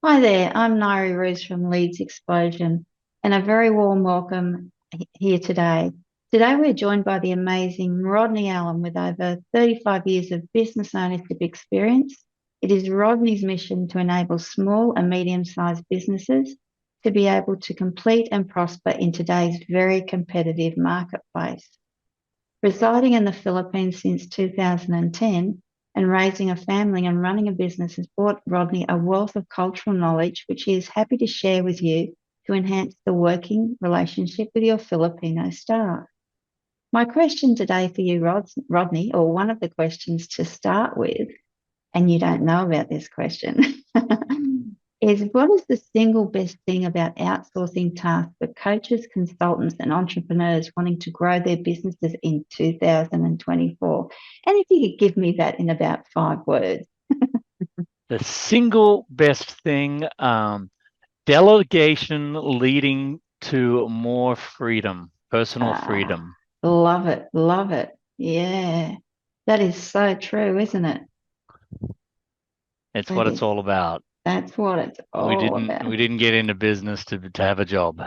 Hi there, I'm Nyrie Roos from Leeds Explosion, and a very warm welcome here today. Today, we're joined by the amazing Rodney Allen with over 35 years of business ownership experience. It is Rodney's mission to enable small and medium-sized businesses to be able to compete and prosper in today's very competitive marketplace. Residing in the Philippines since 2010 and raising a family and running a business has brought Rodney a wealth of cultural knowledge, which he is happy to share with you to enhance the working relationship with your Filipino staff. My question today for you, Rodney, or one of the questions to start with, and you don't know about this question, is what is the single best thing about outsourcing tasks for coaches, consultants, and entrepreneurs wanting to grow their businesses in 2024? And if you could give me that in about 5 words. The single best thing, delegation leading to more freedom, personal Ah, freedom. love it, love it. Yeah, that is so true, isn't it? It's That what it's is, all about. that's what it's We all didn't about. we didn't get into business to have a job.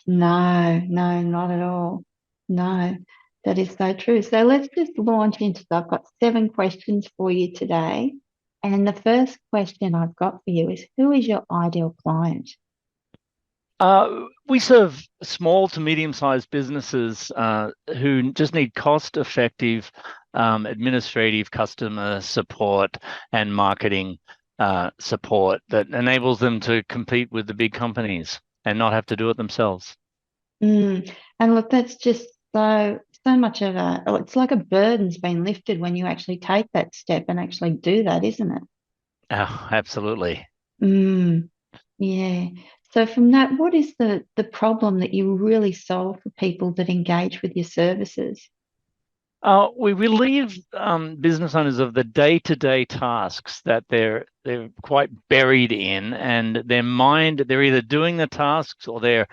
No, no, not at all. No, that is so true. So let's just launch into, I've got 7 questions for you today. And the first question I've got for you is, who is your ideal client? We serve small to medium-sized businesses who just need cost-effective administrative customer support and marketing support that enables them to compete with the big companies and not have to do it themselves. And look, that's just so much of it's like a burden's been lifted when you actually take that step and actually do that, isn't it? Oh, absolutely. Mm, yeah. So from that, what is the problem that you really solve for people that engage with your services? We relieve business owners of the day-to-day tasks that they're quite buried in, and their mind, they're either doing the tasks or they're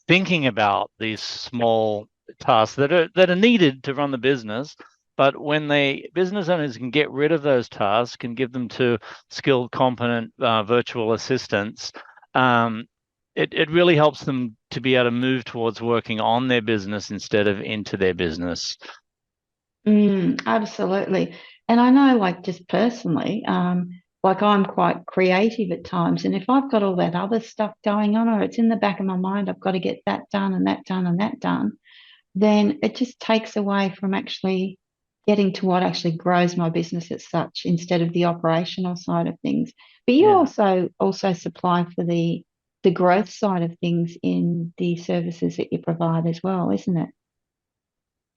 thinking about these small tasks that are needed to run the business. But when they business owners can get rid of those tasks and give them to skilled, competent virtual assistants, um, it really helps them to be able to move towards working on their business instead of into their business. Absolutely. And I know, like, just personally, like I'm quite creative at times. And if I've got all that other stuff going on, or it's in the back of my mind, I've got to get that done and that done and that done, then it just takes away from actually getting to what actually grows my business as such instead of the operational side of things. But you Yeah. also supply for the growth side of things in the services that you provide as well, isn't it?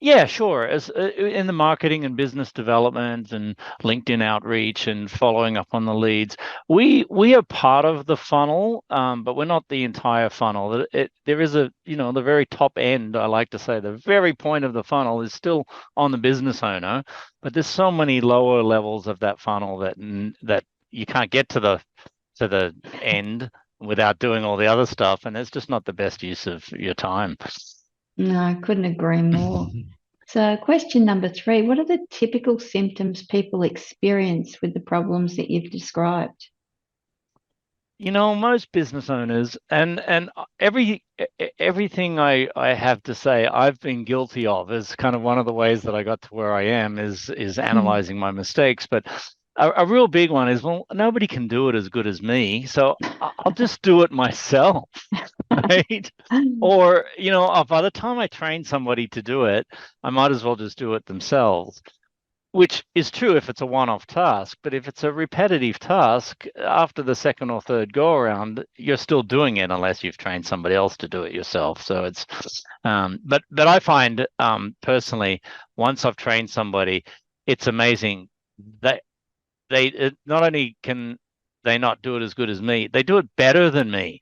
Yeah, sure. As in the marketing and business development and LinkedIn outreach and following up on the leads, we are part of the funnel, but we're not the entire funnel. There is the very top end. I like to say the very point of the funnel is still on the business owner, but there's so many lower levels of that funnel that you can't get to the end without doing all the other stuff, and it's just not the best use of your time. No, I couldn't agree more. So, question number 3, what are the typical symptoms people experience with the problems that you've described? Most business owners and everything I have to say, I've been guilty of is kind of one of the ways that I got to where I am is analyzing my mistakes. But a real big one is, well, nobody can do it as good as me, so I'll just do it myself, right? Or, by the time I train somebody to do it, I might as well just do it themselves, which is true if it's a one-off task, but if it's a repetitive task, after the second or third go around, you're still doing it unless you've trained somebody else to do it yourself. So but I find personally, once I've trained somebody, it's amazing that not only can they not do it as good as me, they do it better than me.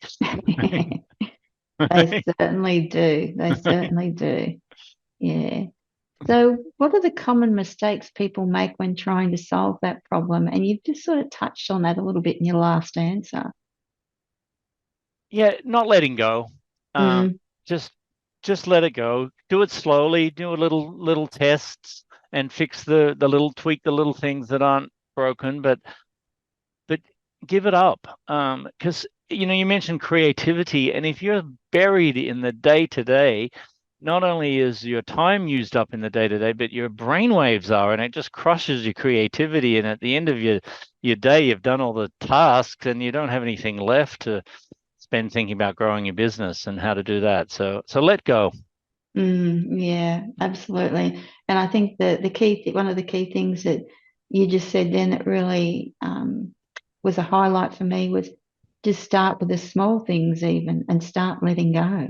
They certainly do. They certainly do. Yeah. So, what are the common mistakes people make when trying to solve that problem? And you've just sort of touched on that a little bit in your last answer. Yeah, not letting go. Um, Mm, just just let it go. Do it slowly. Do a little tests and fix the little tweak the little things that aren't broken, but give it up. Because you mentioned creativity, and if you're buried in the day-to-day, not only is your time used up in the day-to-day, but your brainwaves are, and it just crushes your creativity. And at the end of your day, you've done all the tasks and you don't have anything left to spend thinking about growing your business and how to do that. So let go. Yeah, absolutely. And I think one of the key things that you just said then that really was a highlight for me was just start with the small things even and start letting go.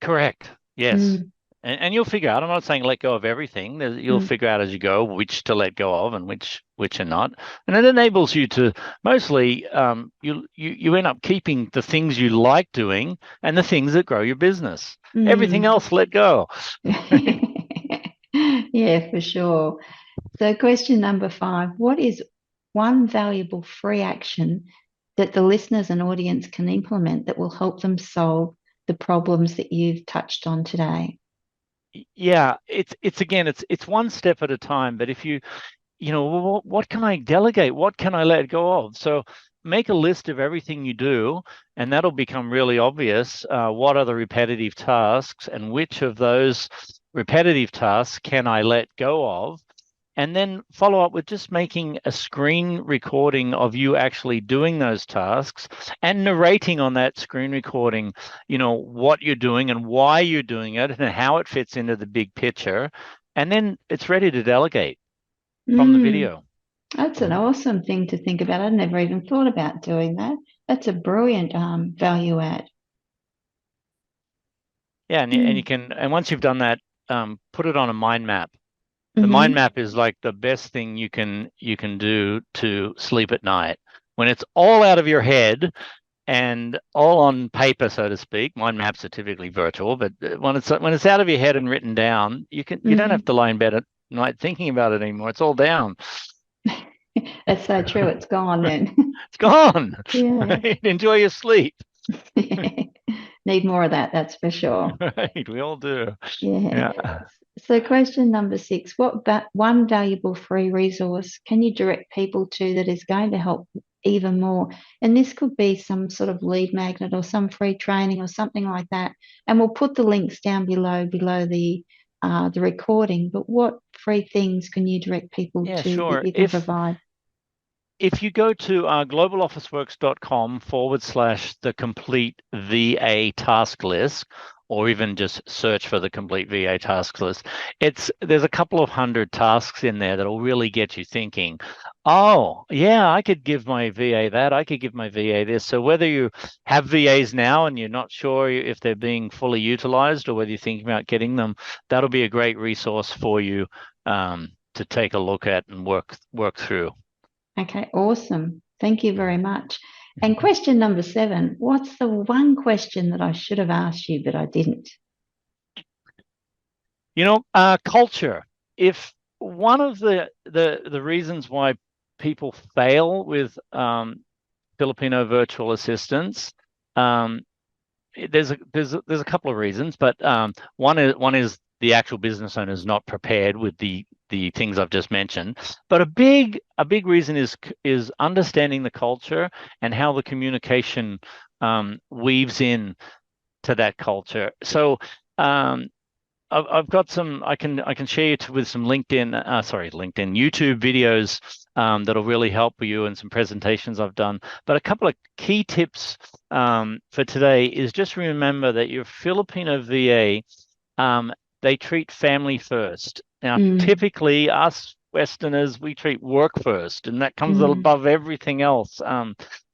Correct. Yes. Mm, And you'll figure out, I'm not saying let go of everything. You'll mm, figure out as you go which to let go of and which are not. And it enables you to mostly you end up keeping the things you like doing and the things that grow your business. Everything mm. else, let go. Yeah, for sure. So, question number 5, what is one valuable free action that the listeners and audience can implement that will help them solve the problems that you've touched on today? Yeah, it's again, it's one step at a time. But if what can I delegate? What can I let go of? So make a list of everything you do, and that'll become really obvious. What are the repetitive tasks, and which of those repetitive tasks can I let go of? And then follow up with just making a screen recording of you actually doing those tasks and narrating on that screen recording, what you're doing and why you're doing it and how it fits into the big picture. And then it's ready to delegate from the Mm, video. that's an awesome thing to think about. I'd never even thought about doing that. That's a brilliant value add. Yeah, and you Mm, can, and once you've done that, put it on a mind map. The mind hmm map is like the best thing you can do to sleep at night. When it's all out of your head and all on paper, so to speak. Mind maps are typically virtual, but when it's out of your head and written down, you don't have hmm to lie in bed at night thinking about it anymore. It's all down. That's so true. It's gone then. It's gone. Yeah. Right? Enjoy your sleep. Need more of that, that's for sure. Right? We all do. Yeah. Yeah. So, question number 6, one valuable free resource can you direct people to that is going to help even more? And this could be some sort of lead magnet or some free training or something like that. And we'll put the links down below the recording. But what free things can you direct people Yeah, to that sure. you can If provide? if you go to globalofficeworks.com/, the complete VA task list, or even just search for the complete VA task list, there's a couple of hundred tasks in there that'll really get you thinking, oh, yeah, I could give my VA that, I could give my VA this. So whether you have VAs now and you're not sure if they're being fully utilized or whether you're thinking about getting them, that'll be a great resource for you to take a look at and work through. Okay, awesome. Thank you very much. And question number 7, what's the one question that I should have asked you, but I didn't? Culture. If one of the reasons why people fail with Filipino virtual assistants, um, there's a couple of reasons, but one is the actual business owner is not prepared with the things I've just mentioned. But a big reason is understanding the culture and how the communication weaves in to that culture. So um, I've got some. I can share you with some LinkedIn, YouTube videos that'll really help you and some presentations I've done. But a couple of key tips for today is just remember that your Filipino VA, they treat family first. Now, Mm, typically us Westerners, we treat work first, and that comes mm, above everything else.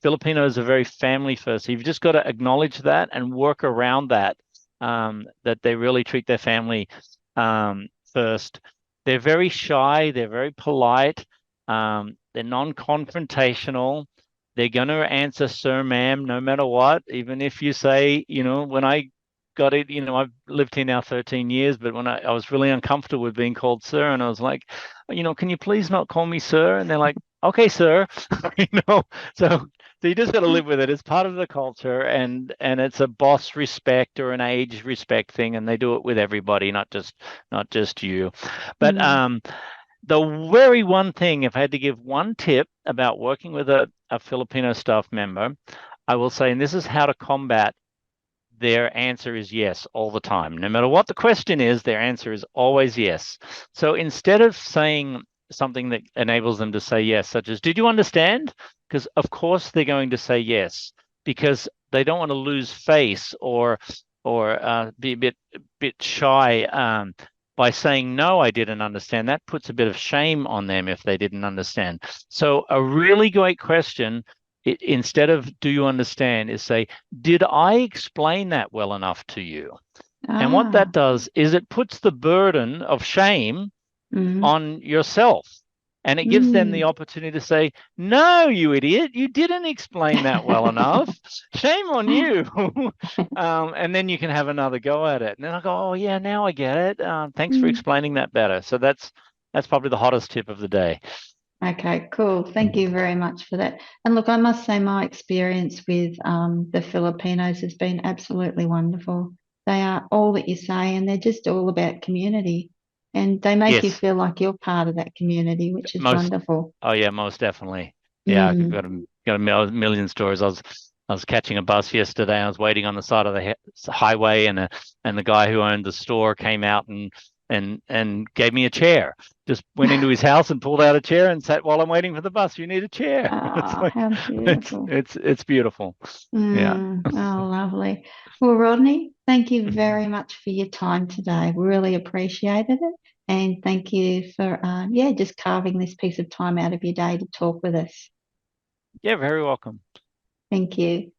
Filipinos are very family first. So you've just got to acknowledge that and work around that that they really treat their family first. They're very shy. They're very polite. They're non-confrontational. They're going to answer sir, ma'am, no matter what. Even if you say, when I got it, I've lived here now 13 years, but when I was really uncomfortable with being called sir, and I was like, can you please not call me sir? And they're like, okay, sir. you know, so so you just got to live with it. It's part of the culture, and it's a boss respect or an age respect thing, and they do it with everybody, not just you. But mm, the very one thing, if I had to give one tip about working with a Filipino staff member, I will say, and this is how to combat, their answer is yes all the time. No matter what the question is, their answer is always yes. So instead of saying something that enables them to say yes, such as, did you understand? Because of course they're going to say yes, because they don't want to lose face or be a bit shy by saying, no, I didn't understand. That puts a bit of shame on them if they didn't understand. So a really great question, instead of do you understand, is say, did I explain that well enough to you? And what that Ah. does is it puts the burden of shame Mm. on yourself. And it gives them the Mm. opportunity to say, no, you idiot, you didn't explain that well enough. Shame on you. And then you can have another go at it. And then I go, oh, yeah, now I get it. Thanks for Mm. explaining that better. So that's probably the hottest tip of the day. Okay, cool. Thank you very much for that. And look, I must say my experience with the Filipinos has been absolutely wonderful. They are all that you say, and they're just all about community. And they make you Yes, feel like you're part of that community, which is most. wonderful. Oh yeah, most definitely. Yeah, I've Mm. got a million stories. I was catching a bus yesterday. I was waiting on the side of the highway, and the guy who owned the store came out and gave me a chair. Just went into his house and pulled out a chair and sat while I'm waiting for the bus. You need a chair. It's Oh, like how it's beautiful. it's it's beautiful. Yeah. Oh, lovely. Well, Rodney, thank you very much for your time today. Really appreciated it. And thank you for, yeah, just carving this piece of time out of your day to talk with us. Yeah, very welcome. Thank you.